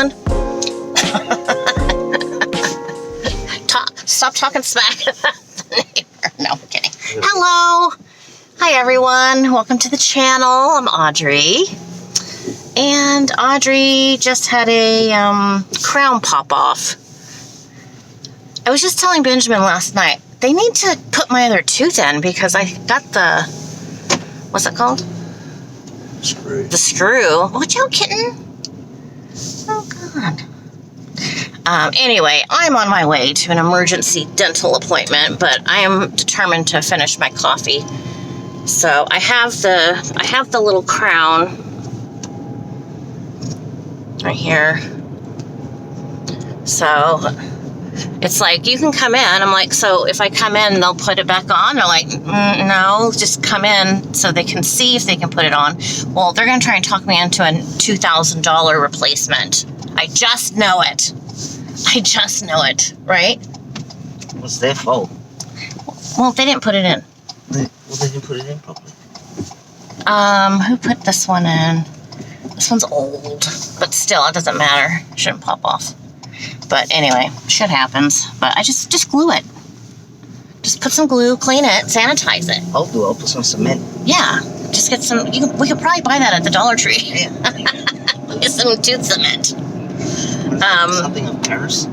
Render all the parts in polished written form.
doing? Stop talking smack about the neighbor. No, I'm kidding. Hello. Hi, everyone. Welcome to the channel. I'm Audrey. And Audrey just had a crown pop off. I was just telling Benjamin last night, they need to put my other tooth in because I got the, what's it called? Screw. The screw. Watch out, kitten. Oh, God. Anyway, I'm on my way to an emergency dental appointment, but I am determined to finish my coffee. So I have the little crown right here. So it's like, you can come in. I'm like, so if I come in, they'll put it back on? They're like, no, just come in so they can see if they can put it on. Well, they're going to try and talk me into a $2,000 replacement. I just know it. I just know it, right? What's their fault? Well, they didn't put it in. They didn't put it in properly. Who put this one in? This one's old, but still, it doesn't matter. It shouldn't pop off. But anyway, shit happens. But I just glue it. Just put some glue, clean it, sanitize it. I'll put some cement. Yeah, just get some. We could probably buy that at the Dollar Tree. Yeah. Get some tooth cement. Something of Paris.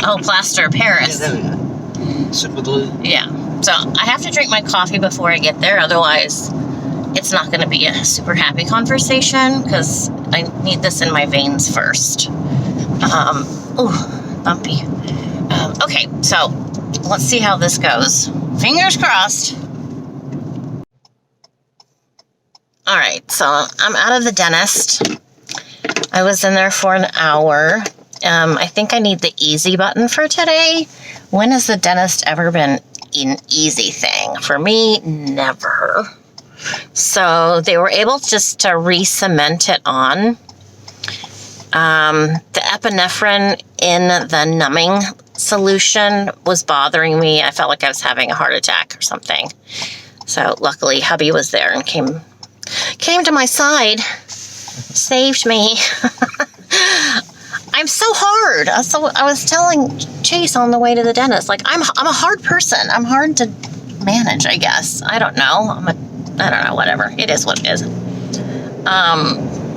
Oh, plaster of Paris. Yeah, there we go. Super glue. Yeah. So I have to drink my coffee before I get there, otherwise it's not going to be a super happy conversation because I need this in my veins first. Oh, bumpy. Okay, so let's see how this goes. Fingers crossed. All right, so I'm out of the dentist. I was in there for an hour. I think I need the easy button for today. When has the dentist ever been an easy thing? For me, never. So they were able just to re-cement it on. The epinephrine in the numbing solution was bothering me. I felt like I was having a heart attack or something. So luckily hubby was there and came to my side, saved me. I'm so hard. I was telling Chase on the way to the dentist, like I'm a hard person. I'm hard to manage, I guess. I don't know. I don't know, whatever. It is what it is.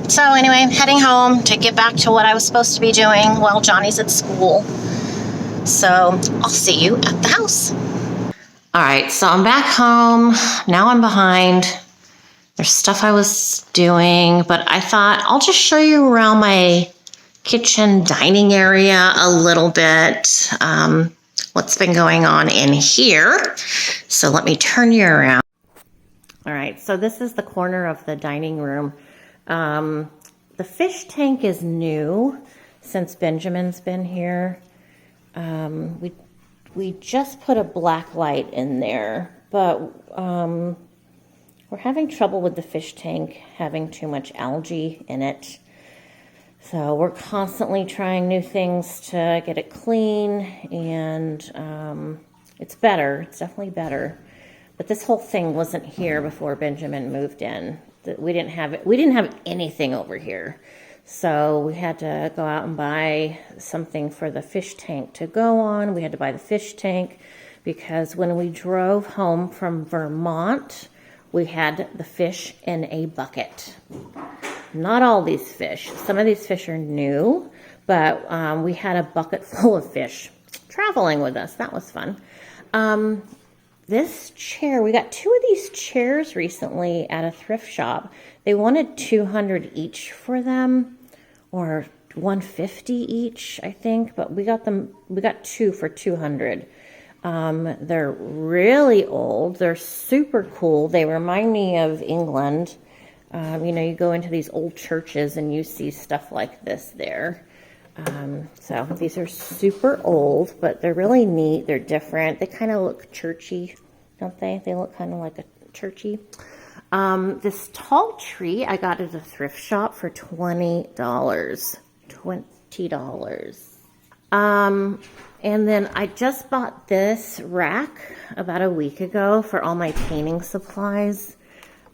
So anyway, heading home to get back to what I was supposed to be doing while Johnny's at school. So I'll see you at the house. All right, so I'm back home. Now I'm behind. There's stuff I was doing, but I thought I'll just show you around my kitchen dining area a little bit. What's been going on in here. So let me turn you around. All right, so this is the corner of the dining room. The fish tank is new since Benjamin's been here. We just put a black light in there, but we're having trouble with the fish tank having too much algae in it. So we're constantly trying new things to get it clean, and it's better. It's definitely better. But this whole thing wasn't here before Benjamin moved in. We didn't have anything over here. So we had to go out and buy something for the fish tank to go on. We had to buy the fish tank because when we drove home from Vermont, we had the fish in a bucket. Not all these fish. Some of these fish are new, but we had a bucket full of fish traveling with us. That was fun. This chair, we got 2 of these chairs recently at a thrift shop. They wanted $200 each for them, or $150 each, I think, but we got 2 for $200. They're really old. They're super cool. They remind me of England. You know, you go into these old churches and you see stuff like this there. So these are super old, but they're really neat. They're different. They kind of look churchy, don't they? They look kind of like a churchy. This tall tree I got at a thrift shop for $20. $20. And then I just bought this rack about a week ago for all my painting supplies.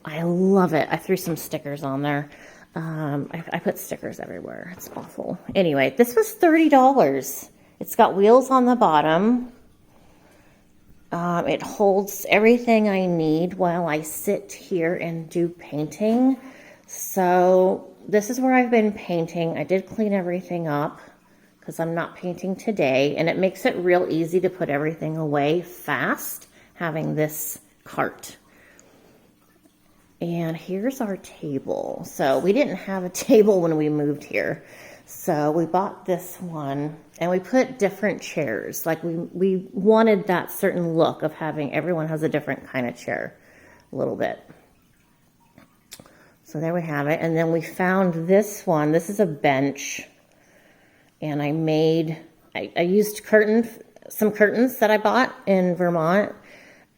I love it. I threw some stickers on there. I put stickers everywhere. It's awful. Anyway, this was $30. It's got wheels on the bottom. It holds everything I need while I sit here and do painting. So this is where I've been painting. I did clean everything up because I'm not painting today. And it makes it real easy to put everything away fast, having this cart. And here's our table. So we didn't have a table when we moved here. So we bought this one and we put different chairs. Like we wanted that certain look of having everyone has a different kind of chair a little bit. So there we have it. And then we found this one. This is a bench. And I used some curtains that I bought in Vermont.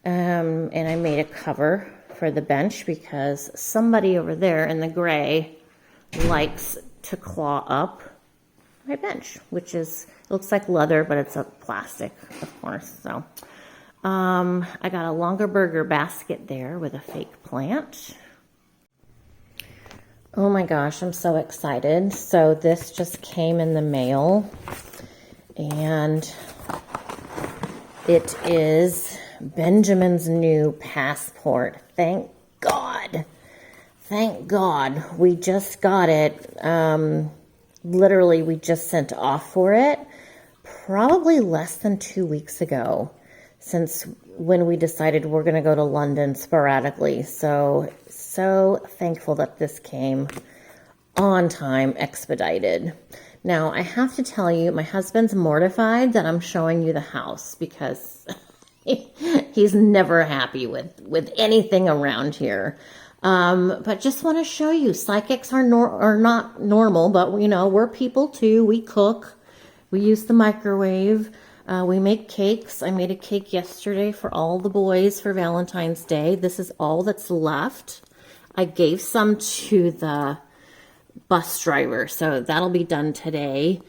And I made a cover for the bench because somebody over there in the gray likes to claw up my bench, which is, it looks like leather, but it's a plastic, of course. So I got a longer burger basket there with a fake plant. Oh my gosh, I'm so excited. So this just came in the mail and it is Benjamin's new passport. Thank God. Thank God. We just got it. Literally, we just sent off for it probably less than 2 weeks ago, since when we decided we're going to go to London sporadically. So thankful that this came on time, expedited. Now, I have to tell you, my husband's mortified that I'm showing you the house because he's never happy with anything around here. But just want to show you, psychics are not normal, but you know, we're people too. We cook, we use the microwave, we make cakes. I made a cake yesterday for all the boys for Valentine's Day. This is all that's left. I gave some to the bus driver, so that'll be done today.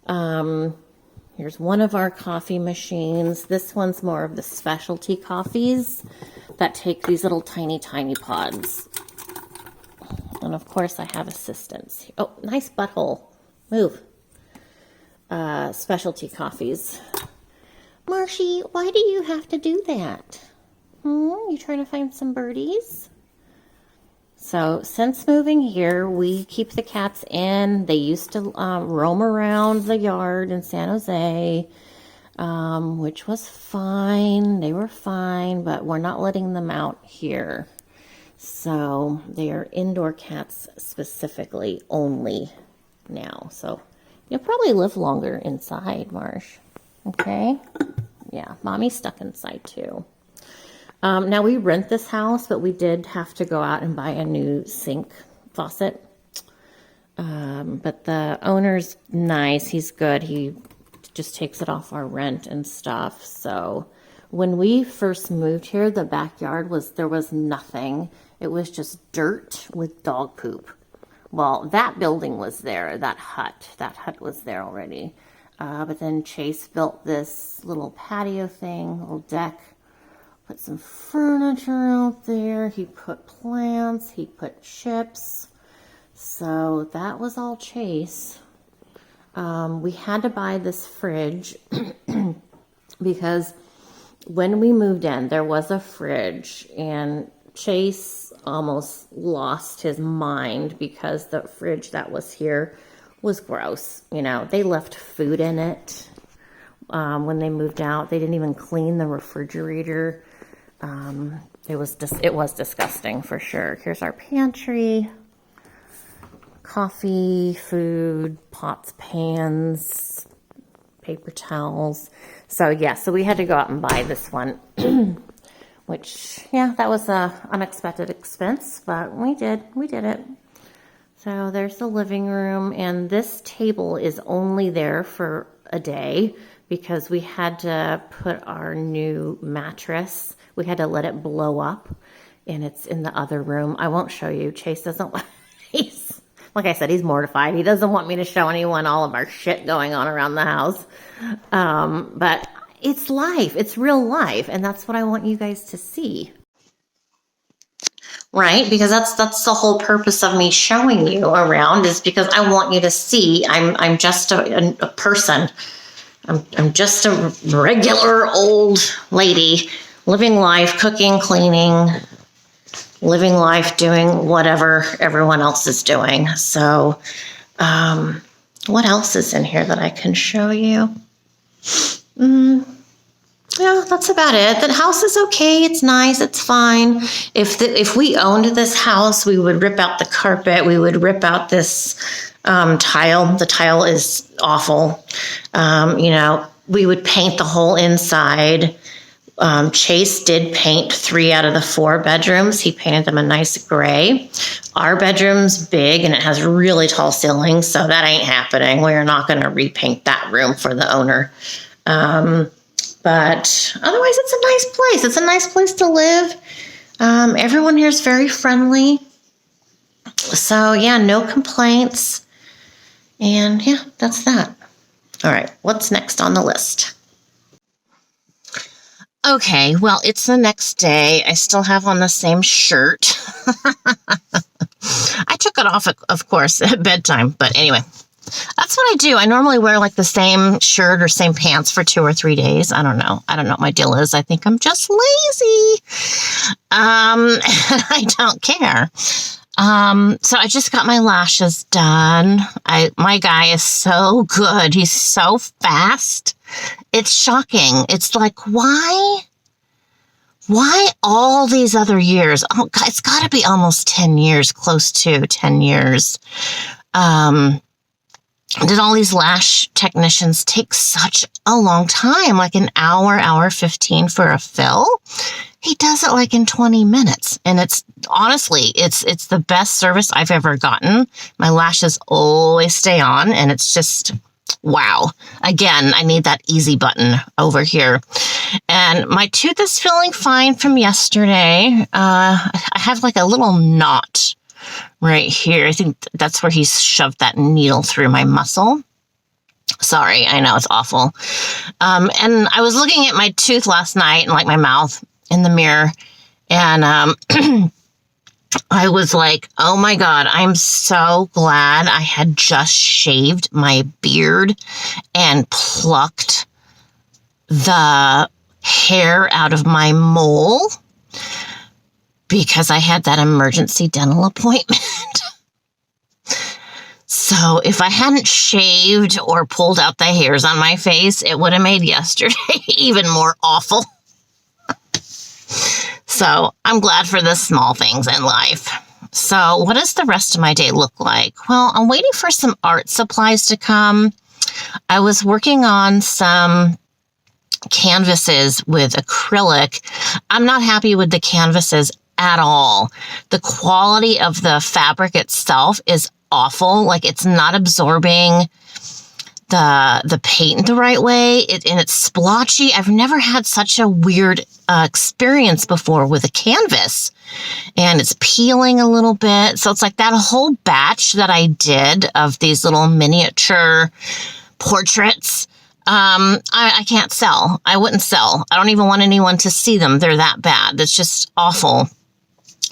Here's one of our coffee machines. This one's more of the specialty coffees that take these little tiny pods. And of course I have assistants. Oh, nice butthole. Move. Specialty coffees. Marshy, why do you have to do that? You trying to find some birdies? So since moving here, we keep the cats in. They used to roam around the yard in San Jose, which was fine. They were fine, but we're not letting them out here. So they are indoor cats specifically only now. So you'll probably live longer inside, Marsh. Okay? Yeah, Mommy's stuck inside too. Now we rent this house, but we did have to go out and buy a new sink faucet. But the owner's nice. He's good. He just takes it off our rent and stuff. So when we first moved here, the backyard there was nothing. It was just dirt with dog poop. Well, that building was there, that hut was there already. But then Chase built this little patio thing, little deck. Put some furniture out there. He put plants. He put chips. So that was all Chase. We had to buy this fridge because when we moved in, there was a fridge and Chase almost lost his mind because the fridge that was here was gross. You know, they left food in it when they moved out. They didn't even clean the refrigerator. It was disgusting for sure. Here's our pantry, coffee, food, pots, pans, paper towels. So yeah, so we had to go out and buy this one, which yeah, that was a unexpected expense, but we did it. So there's the living room, and this table is only there for a day because we had to put our new mattress. We had to let it blow up, and it's in the other room. I won't show you. Chase doesn't want, like I said, he's mortified. He doesn't want me to show anyone all of our shit going on around the house. But it's life. It's real life, and that's what I want you guys to see. right? Because that's the whole purpose of me showing you around, is because I want you to see I'm just a person. I'm just a regular old lady living life, cooking, cleaning, living life, doing whatever everyone else is doing. So, what else is in here that I can show you? Yeah, that's about it. The house is okay. It's nice. It's fine. If we owned this house, we would rip out the carpet. We would rip out this tile. The tile is awful. We would paint the whole inside. Chase did paint 3 out of the 4 bedrooms. He painted them a nice gray. Our bedroom's big and it has really tall ceilings, so that ain't happening. We're not going to repaint that room for the owner. But otherwise, it's a nice place. It's a nice place to live. Everyone here is very friendly. So, yeah, no complaints. And, yeah, that's that. All right, what's next on the list? Okay, well, it's the next day. I still have on the same shirt. I took it off, of course, at bedtime. But anyway, that's what I do. I normally wear like the same shirt or same pants for 2 or 3 days. I don't know what my deal is. I think I'm just lazy. I don't care. So I just got my lashes done. My guy is so good. He's so fast. It's shocking. It's like, why all these other years? Oh, God, it's got to be almost 10 years, close to 10 years. Did all these lash technicians take such a long time, like an hour 15 for a fill? He does it like in 20 minutes. And it's the best service I've ever gotten. My lashes always stay on, and it's just, wow. Again, I need that easy button over here. And my tooth is feeling fine from yesterday. I have like a little knot right here. I think that's where he's shoved that needle through my muscle. Sorry, I know it's awful. And I was looking at my tooth last night and like my mouth in the mirror, and I was like, oh my God, I'm so glad I had just shaved my beard and plucked the hair out of my mole, because I had that emergency dental appointment. So if I hadn't shaved or pulled out the hairs on my face, it would have made yesterday even more awful. So I'm glad for the small things in life. So what does the rest of my day look like? Well, I'm waiting for some art supplies to come. I was working on some canvases with acrylic. I'm not happy with the canvases at all. The quality of the fabric itself is awful. Like, it's not absorbing the paint the right way, and it's splotchy. I've never had such a weird experience before with a canvas, and it's peeling a little bit. So it's like that whole batch that I did of these little miniature portraits. I can't sell. I wouldn't sell. I don't even want anyone to see them. They're that bad. It's just awful.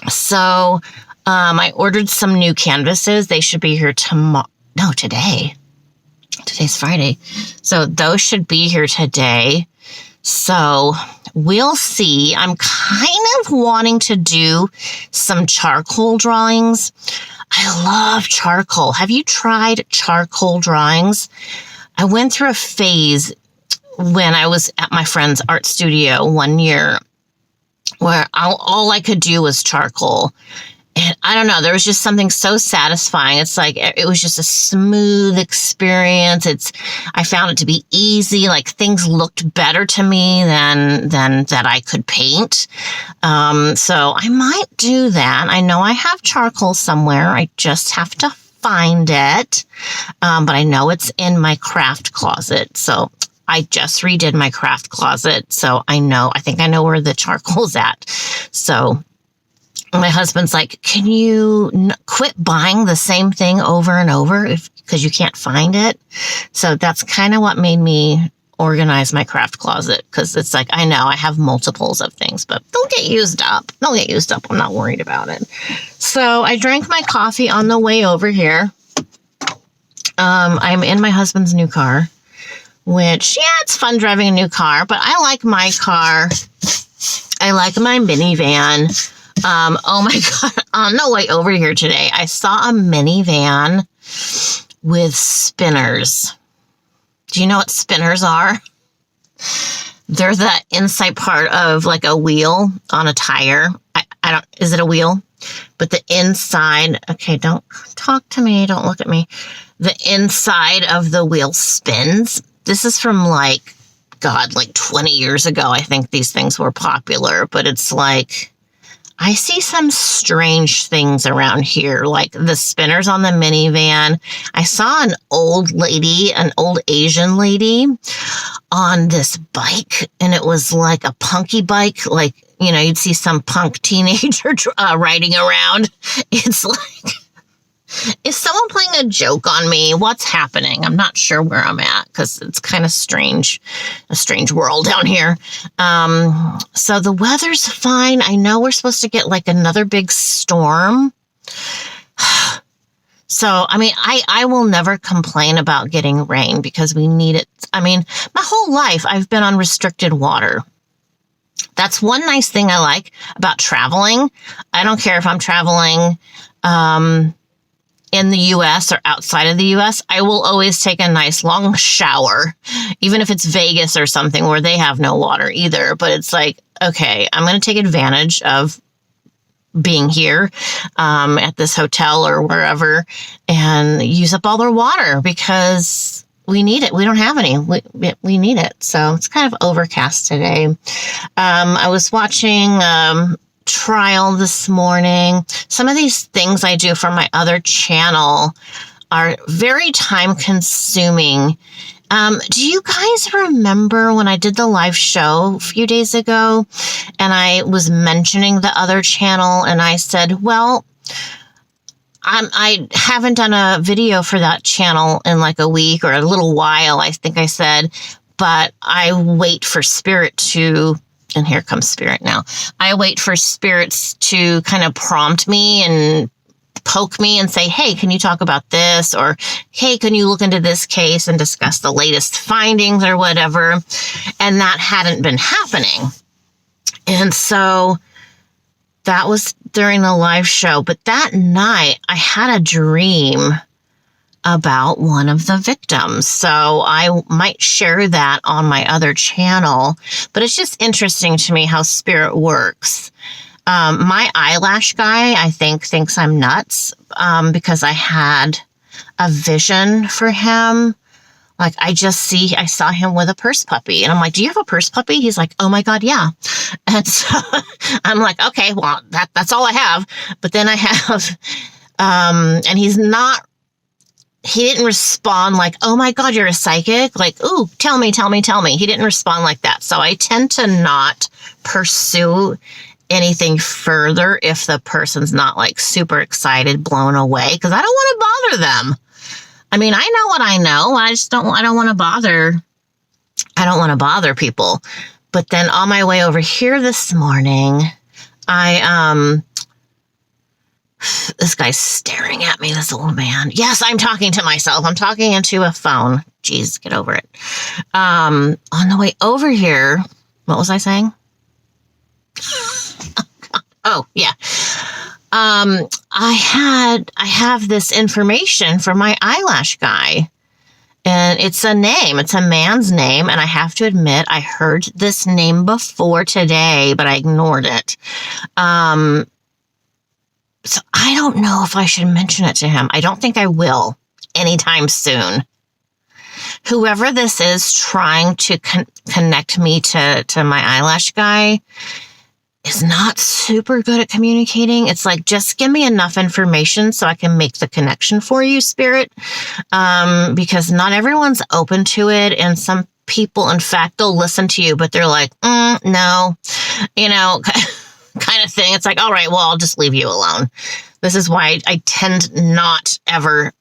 So I ordered some new canvases. They should be here today. Today's Friday. So those should be here today. So we'll see. I'm kind of wanting to do some charcoal drawings. I love charcoal. Have you tried charcoal drawings? I went through a phase when I was at my friend's art studio one year where all I could do was charcoal. And I don't know, there was just something so satisfying. It's like, it was just a smooth experience. I found it to be easy. Like, things looked better to me than that I could paint. So I might do that. I know I have charcoal somewhere. I just have to find it. But I know it's in my craft closet. So I just redid my craft closet. So I think I know where the charcoal's at. So my husband's like, can you quit buying the same thing over and over because you can't find it? So that's kind of what made me organize my craft closet because it's like, I know I have multiples of things, but they'll get used up. They'll get used up. I'm not worried about it. So I drank my coffee on the way over here. I'm in my husband's new car, which, yeah, it's fun driving a new car, but I like my car. I like my minivan. Oh my God, on the way over here today, I saw a minivan with spinners. Do you know what spinners are? They're the inside part of like a wheel on a tire. I don't, is it a wheel? But the inside, okay, don't talk to me. Don't look at me. The inside of the wheel spins. This is from like, God, like 20 years ago. I think these things were popular, but it's like, I see some strange things around here, like the spinners on the minivan. I saw an old lady, an old Asian lady on this bike, and it was like a punky bike, like, you know, you'd see some punk teenager riding around. It's like, is someone playing a joke on me? What's happening? I'm not sure where I'm at because it's kind of strange, a strange world down here. So the weather's fine. I know we're supposed to get like another big storm. So, I mean, I will never complain about getting rain because we need it. I mean, my whole life I've been on restricted water. That's one nice thing I like about traveling. I don't care if I'm traveling, in the U.S. or outside of the U.S., I will always take a nice long shower, even if it's Vegas or something where they have no water either. But it's like, okay, I'm going to take advantage of being here at this hotel or wherever and use up all their water because we need it. We don't have any. We need it. So it's kind of overcast today. I was watching trial this morning. Some of these things I do for my other channel are very time consuming. Do you guys remember when I did the live show a few days ago and I was mentioning the other channel and I said, well, I haven't done a video for that channel in like a week or a little while, I think I said, but I wait for Spirit to, and here comes Spirit now. I wait for spirits to kind of prompt me and poke me and say, hey, can you talk about this? Or, hey, can you look into this case and discuss the latest findings or whatever? And that hadn't been happening. And so that was during the live show. But that night I had a dream about one of the victims. So I might share that on my other channel, but it's just interesting to me how spirit works. My eyelash guy, I think, thinks I'm nuts, because I had a vision for him. Like I saw him with a purse puppy and I'm like, do you have a purse puppy? He's like, oh my God, yeah. And so I'm like, okay, well, that's all I have. But then I have, and he didn't respond like, oh my God, you're a psychic. Like, ooh, tell me. He didn't respond like that. So I tend to not pursue anything further if the person's not like super excited, blown away, because I don't want to bother them. I mean, I know what I know. I don't want to bother people. But then on my way over here this morning, this guy's staring at me, this old man. Yes, I'm talking to myself. I'm talking into a phone. Jeez, get over it. On the way over here, what was I saying? Oh, yeah. I have this information from my eyelash guy, and it's a name. It's a man's name, and I have to admit, I heard this name before today, but I ignored it. So I don't know if I should mention it to him. I don't think I will anytime soon. Whoever this is trying to connect me to my eyelash guy is not super good at communicating. It's like, just give me enough information so I can make the connection for you, Spirit. Because not everyone's open to it. And some people, in fact, they'll listen to you, but they're like, no, kind of thing. It's like, all right, well, I'll just leave you alone. This is why I tend not ever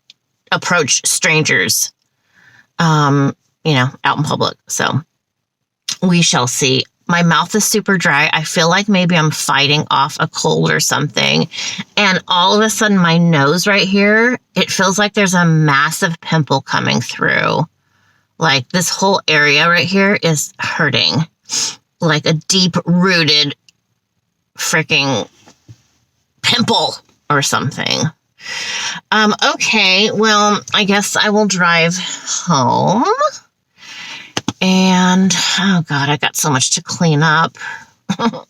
approach strangers. out in public. So we shall see. My mouth is super dry. I feel like maybe I'm fighting off a cold or something. And all of a sudden, my nose right here, it feels like there's a massive pimple coming through. Like this whole area right here is hurting. Like a deep-rooted freaking pimple or something. Okay, well, I guess I will drive home. And, oh God, I got so much to clean up. But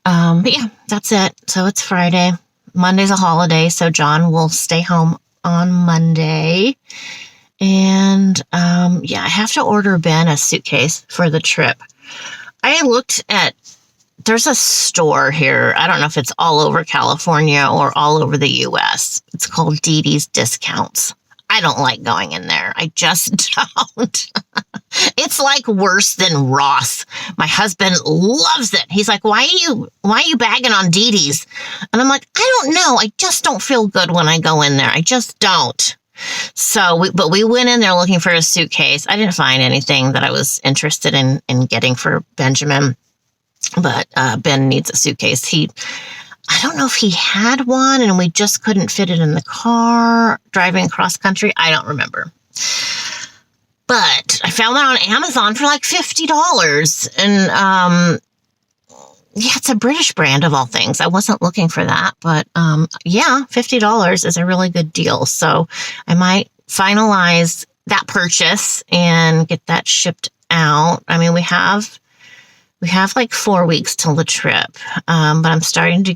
yeah, that's it. So it's Friday. Monday's a holiday, so John will stay home on Monday. And, yeah, I have to order Ben a suitcase for the trip. I looked at, there's a store here. I don't know if it's all over California or all over the U.S. It's called Dee Dee's Discounts. I don't like going in there. I just don't. It's like worse than Ross. My husband loves it. He's like, why are you bagging on Dee Dee's? And I'm like, I don't know. I just don't feel good when I go in there. I just don't. So, we went in there looking for a suitcase. I didn't find anything that I was interested in getting for Benjamin. But Ben needs a suitcase. I don't know if he had one and we just couldn't fit it in the car driving cross country. I don't remember. But I found that on Amazon for like $50. And yeah, it's a British brand of all things. I wasn't looking for that. But yeah, $50 is a really good deal. So I might finalize that purchase and get that shipped out. I mean, we have like 4 weeks till the trip, but I'm starting to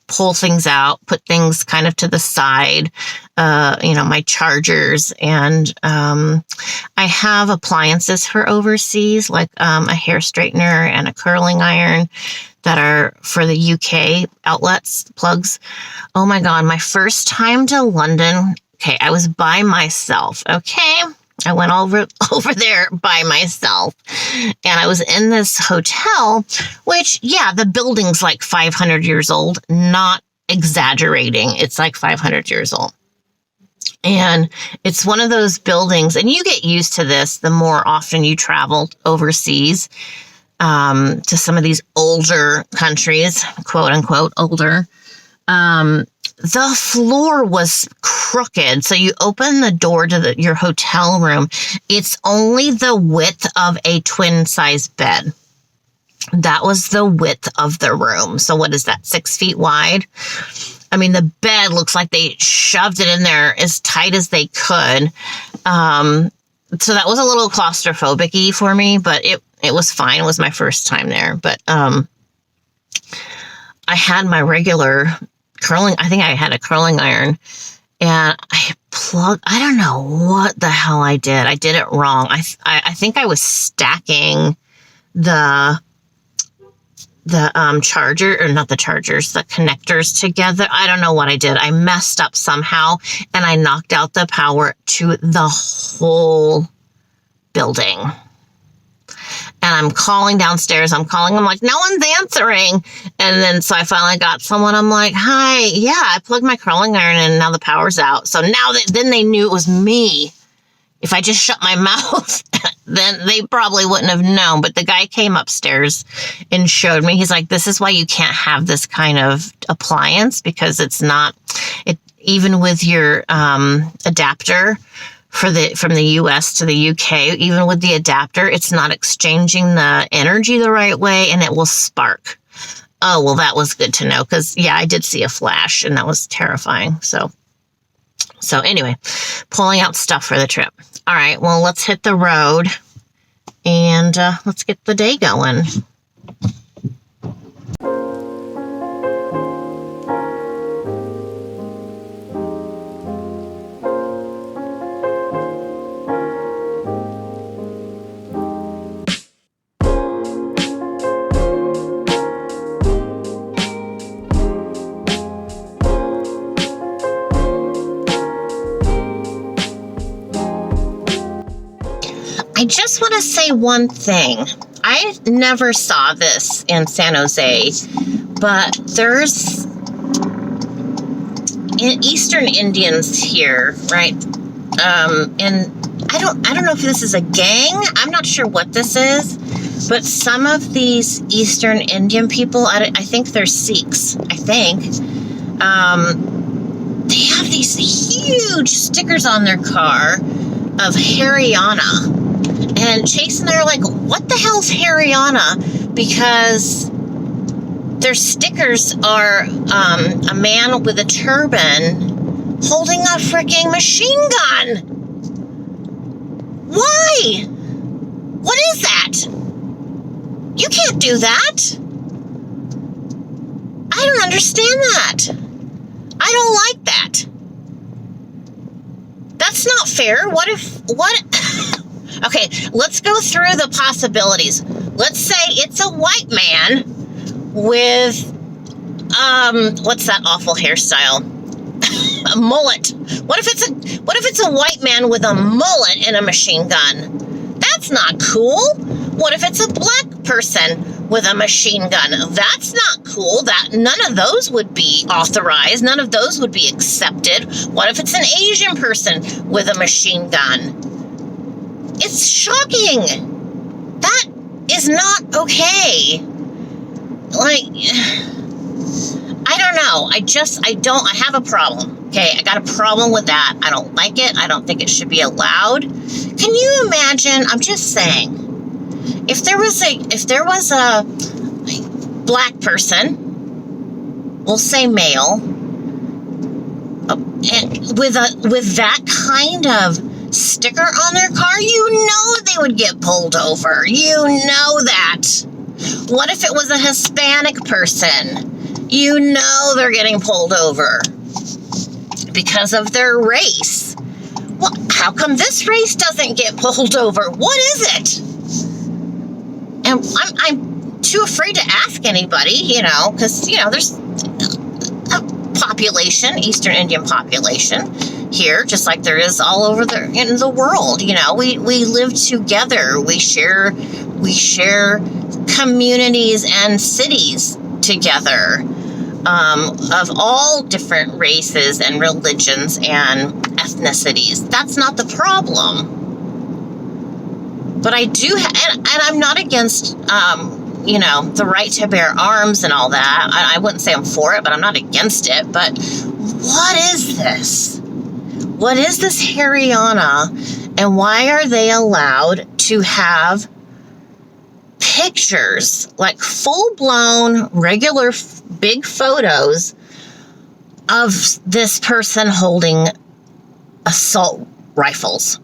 pull things out, put things kind of to the side, my chargers, and I have appliances for overseas, like a hair straightener and a curling iron that are for the UK outlets, plugs. Oh my God, my first time to London, okay, I was by myself, okay? I went over there by myself, and I was in this hotel, which, yeah, the building's like 500 years old, not exaggerating. It's like 500 years old. And it's one of those buildings, and you get used to this the more often you travel overseas, to some of these older countries, quote unquote, older. The floor was crooked. So you open the door to your hotel room. It's only the width of a twin size bed. That was the width of the room. So what is that, 6 feet wide? I mean, the bed looks like they shoved it in there as tight as they could. So that was a little claustrophobic-y for me, but it was fine. It was my first time there. But I had my regular curling, I think I had a curling iron, and I don't know what the hell I did. I did it wrong. I think I was stacking the charger, or not the chargers, the connectors together. I don't know what I did. I messed up somehow, and I knocked out the power to the whole building. And I'm calling downstairs. I'm like, no one's answering. And then so I finally got someone. I'm like, hi, yeah, I plugged my curling iron in and now the power's out. So now then they knew it was me. If I just shut my mouth, then they probably wouldn't have known. But the guy came upstairs and showed me. He's like, this is why you can't have this kind of appliance, because it's not, even with your adapter, from the US to the UK, even with the adapter, it's not exchanging the energy the right way, and it will spark. Oh, well, that was good to know, because, yeah, I did see a flash, and that was terrifying. So anyway, pulling out stuff for the trip. All right, well, let's hit the road, and let's get the day going. I just want to say one thing. I never saw this in San Jose, but there's Eastern Indians here, right? And I don't know if this is a gang. I'm not sure what this is, but some of these Eastern Indian people, I think they're Sikhs, I think, they have these huge stickers on their car of Haryana. And Chase and I are like, what the hell's Haryana? Because their stickers are a man with a turban holding a freaking machine gun. Why? What is that? You can't do that. I don't understand that. I don't like that. That's not fair. What? Okay, let's go through the possibilities. Let's say it's a white man with, what's that awful hairstyle? A mullet. What if it's a white man with a mullet and a machine gun? That's not cool. What if it's a black person with a machine gun? That's not cool. None of those would be authorized. None of those would be accepted. What if it's an Asian person with a machine gun? It's shocking. That is not okay. Like, I don't know. I have a problem. Okay, I got a problem with that. I don't like it. I don't think it should be allowed. Can you imagine? I'm just saying, if there was a black person, we'll say male, and with that kind of sticker on their car, you know they would get pulled over. You know that. What if it was a Hispanic person? You know they're getting pulled over because of their race. Well, how come this race doesn't get pulled over? What is it? And I'm too afraid to ask anybody, because, there's a population, Eastern Indian population here, just like there is all over in the world. We live together. We share communities and cities together, of all different races and religions and ethnicities. That's not the problem. But I do, and I'm not against, the right to bear arms and all that. I wouldn't say I'm for it, but I'm not against it. But what is this? What is this Haryana? And why are they allowed to have pictures, like full-blown, regular, big photos of this person holding assault rifles?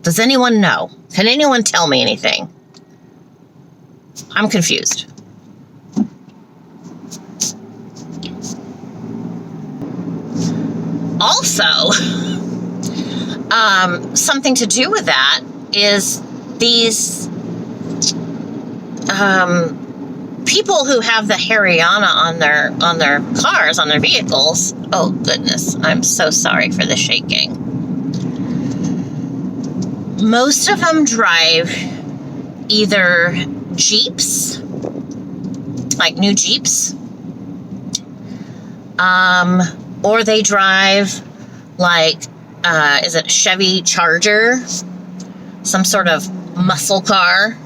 Does anyone know? Can anyone tell me anything? I'm confused. Also, something to do with that is these people who have the Haryana on their cars, on their vehicles. Oh goodness, I'm so sorry for the shaking. Most of them drive either Jeeps, like new Jeeps, or they drive like, is it Chevy Charger? Some sort of muscle car.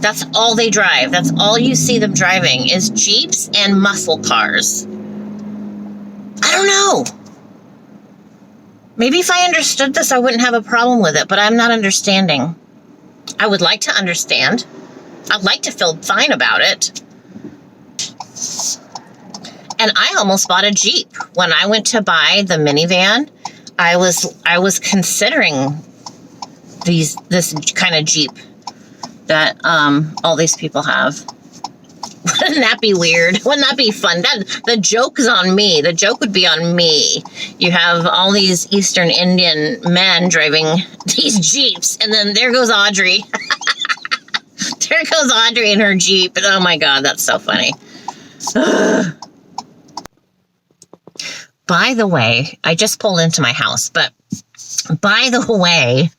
That's all they drive. That's all you see them driving is Jeeps and muscle cars. I don't know. Maybe if I understood this, I wouldn't have a problem with it, but I'm not understanding. I would like to understand. I'd like to feel fine about it. And I almost bought a Jeep. When I went to buy the minivan, I was considering this kind of Jeep that all these people have. Wouldn't that be weird? Wouldn't that be fun? The joke is on me. The joke would be on me. You have all these Eastern Indian men driving these Jeeps, and then there goes Audrey. There goes Audrey in her Jeep. Oh my God, that's so funny. By the way, I just pulled into my house, but by the way,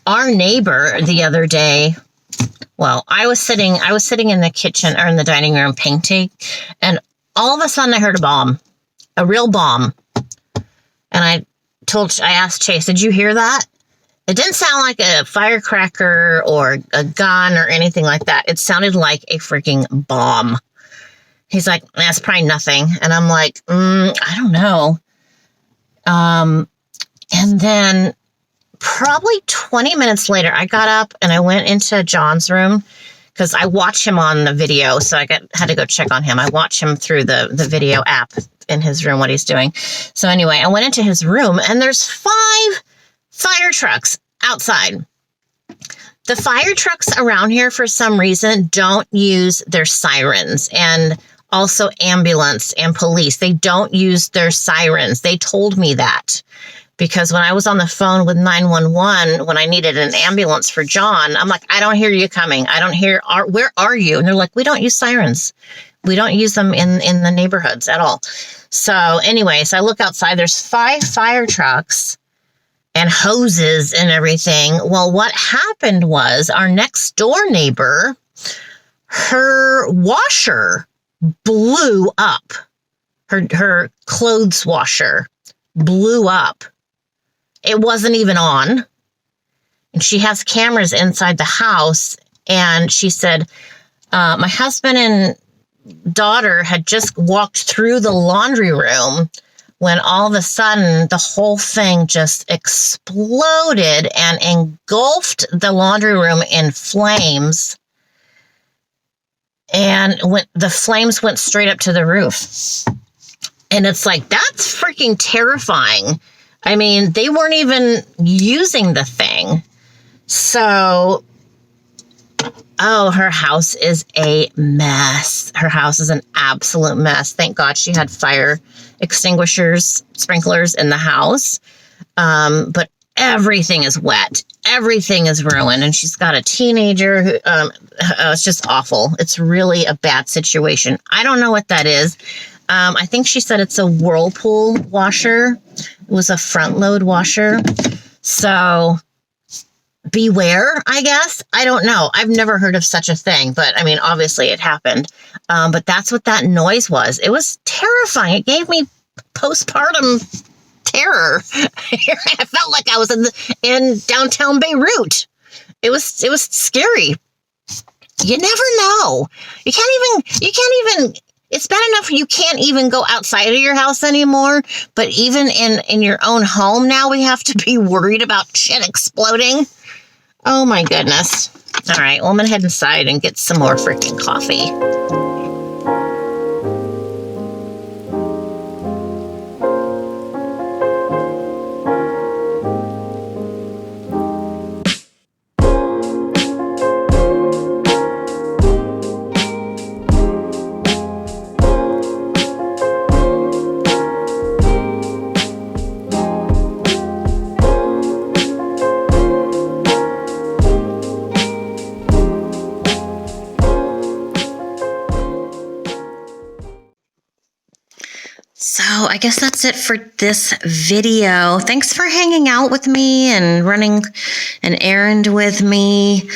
our neighbor the other day, well, I was sitting in the kitchen or in the dining room painting, and all of a sudden I heard a bomb, a real bomb. And I asked Chase, did you hear that? It didn't sound like a firecracker or a gun or anything like that. It sounded like a freaking bomb. He's like, that's probably nothing. And I'm like, I don't know. And then probably 20 minutes later, I got up and I went into John's room because I watch him on the video. So I had to go check on him. I watch him through the video app in his room, what he's doing. So anyway, I went into his room and there's 5 fire trucks outside. The fire trucks around here, for some reason, don't use their sirens, and also ambulance and police. They don't use their sirens. They told me that because when I was on the phone with 911, when I needed an ambulance for John, I'm like, I don't hear you coming. I don't hear, where are you? And they're like, we don't use sirens. We don't use them in the neighborhoods at all. So anyway, so I look outside, there's 5 fire trucks and hoses and everything. Well, what happened was our next door neighbor, her washer blew up. Her clothes washer blew up. It wasn't even on. And she has cameras inside the house. And she said, my husband and daughter had just walked through the laundry room when all of a sudden the whole thing just exploded and engulfed the laundry room in flames. And the flames went straight up to the roof. And it's like, that's freaking terrifying. I mean, they weren't even using the thing. So, her house is a mess. Her house is an absolute mess. Thank God she had fire extinguishers, sprinklers in the house. But everything is wet. Everything is ruined. And she's got a teenager who, it's just awful. It's really a bad situation. I don't know what that is. I think she said it's a Whirlpool washer. It was a front load washer. So beware, I guess. I don't know. I've never heard of such a thing, but I mean, obviously it happened. But that's what that noise was. It was terrifying. It gave me postpartum terror. I felt like I was in downtown Beirut. It was scary. You never know. You can't even, it's bad enough you can't even go outside of your house anymore, but even in your own home now, we have to be worried about shit exploding. Oh my goodness. All right, well, I'm gonna head inside and get some more freaking coffee. So I guess that's it for this video. Thanks for hanging out with me and running an errand with me.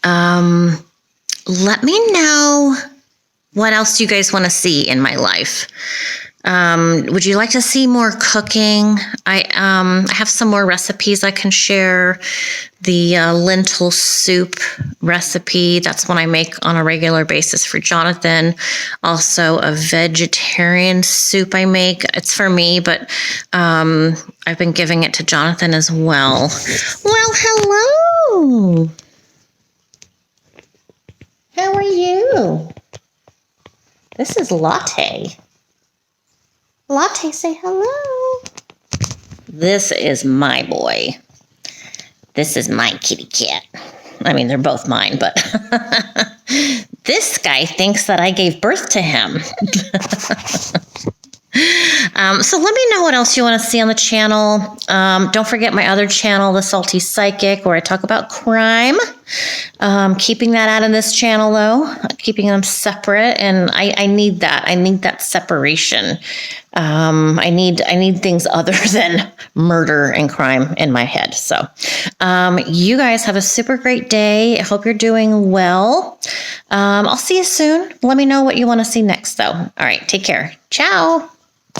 Let me know what else you guys want to see in my life. Would you like to see more cooking? I have some more recipes I can share. The lentil soup recipe, that's one I make on a regular basis for Jonathan. Also a vegetarian soup I make. It's for me, but I've been giving it to Jonathan as well. Well, hello. How are you? This is Latte. Latte, say hello. This is my boy. This is my kitty cat. I mean, they're both mine, but this guy thinks that I gave birth to him. So let me know what else you want to see on the channel. Don't forget my other channel, The Salty Psychic, where I talk about crime. Keeping that out of this channel, though. Keeping them separate, and I need that. I need that separation. I need things other than murder and crime in my head. So, you guys have a super great day. I hope you're doing well. I'll see you soon. Let me know what you want to see next, though. All right, take care. Ciao.